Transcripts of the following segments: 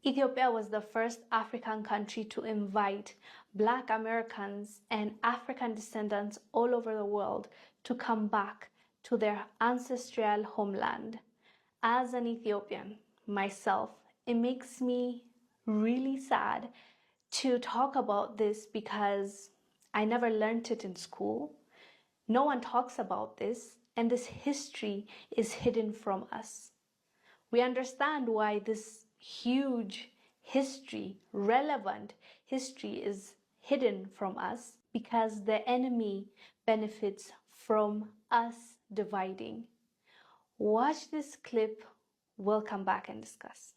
Ethiopia was the first African country to invite Black Americans and African descendants all over the world to come back to their ancestral homeland. As an Ethiopian myself, it makes me really sad to talk about this because I never learned it in school. No one talks about this, and this history is hidden from us. We understand why this huge history, relevant history, is hidden from us because the enemy benefits from us dividing. Watch this clip. We'll come back and discuss.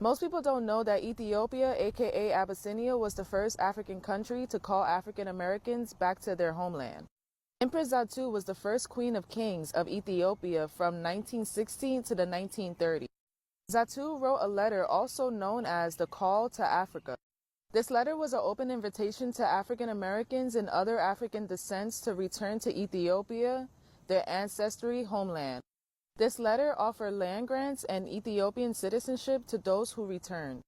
Most people don't know that Ethiopia, aka Abyssinia, was the first African country to call African Americans back to their homeland. Empress Zatu was the first queen of kings of Ethiopia from 1916 to the 1930s. Zatu wrote a letter also known as the Call to Africa. This letter was an open invitation to African Americans and other African descents to return to Ethiopia, their ancestry homeland. This letter offered land grants and Ethiopian citizenship to those who returned.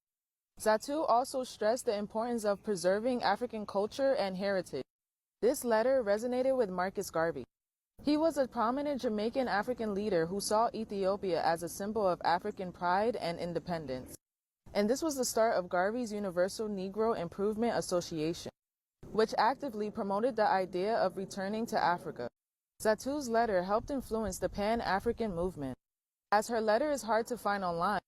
Zatu also stressed the importance of preserving African culture and heritage. This letter resonated with Marcus Garvey. He was a prominent Jamaican African leader who saw Ethiopia as a symbol of African pride and independence. And this was the start of Garvey's Universal Negro Improvement Association, which actively promoted the idea of returning to Africa. Zatu's letter helped influence the Pan-African movement. As her letter is hard to find online,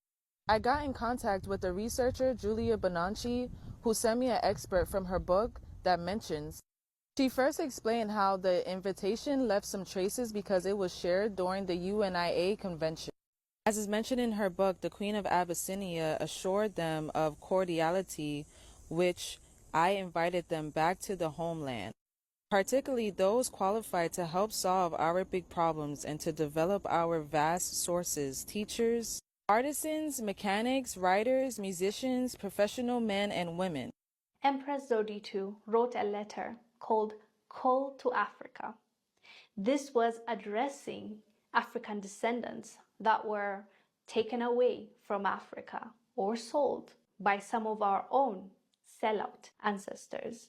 I got in contact with the researcher Julia Bonanchi, who sent me an excerpt from her book that mentions. She first explained how the invitation left some traces because it was shared during the UNIA convention. As is mentioned in her book, the Queen of Abyssinia assured them of cordiality, which I invited them back to the homeland, particularly those qualified to help solve our big problems and to develop our vast sources, teachers, artisans, mechanics, writers, musicians, professional men and women. Empress Zoditu wrote a letter called Call to Africa. This was addressing African descendants that were taken away from Africa or sold by some of our own sellout ancestors.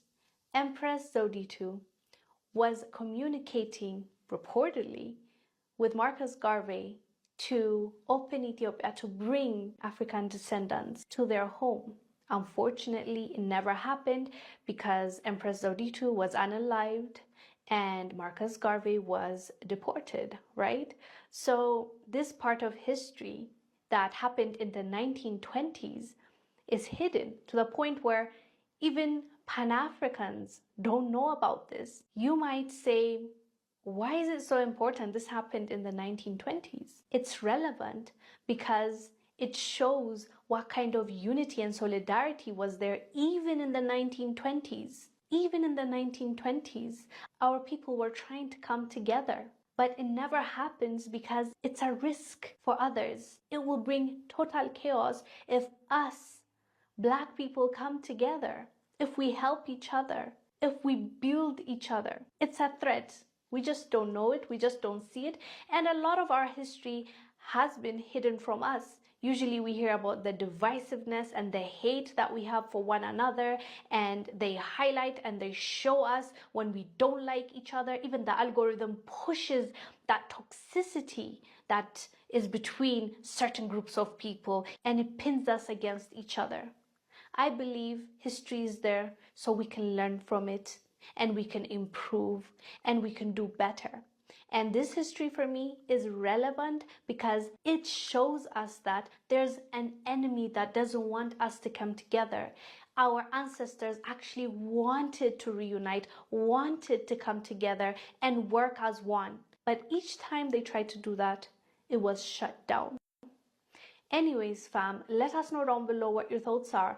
Empress Zoditu was communicating reportedly with Marcus Garvey to open Ethiopia, to bring African descendants to their home. Unfortunately, it never happened because Empress Zoditu was unalived and Marcus Garvey was deported, right? So this part of history that happened in the 1920s is hidden to the point where even Pan-Africans don't know about this. You might say, why is it so important this happened in the 1920s? It's relevant because it shows what kind of unity and solidarity was there even in the 1920s. Even in the 1920s, our people were trying to come together. But it never happens because it's a risk for others. It will bring total chaos if us, Black people, come together, if we help each other, if we build each other. It's a threat. We just don't know it. We just don't see it. And a lot of our history has been hidden from us. Usually we hear about the divisiveness and the hate that we have for one another, and they highlight and they show us when we don't like each other. Even the algorithm pushes that toxicity that is between certain groups of people, and it pins us against each other. I believe history is there so we can learn from it, and we can improve, and we can do better. And this history for me is relevant because it shows us that there's an enemy that doesn't want us to come together. Our ancestors actually wanted to reunite, wanted to come together and work as one. But each time they tried to do that, it was shut down. Anyways, fam, let us know down below what your thoughts are.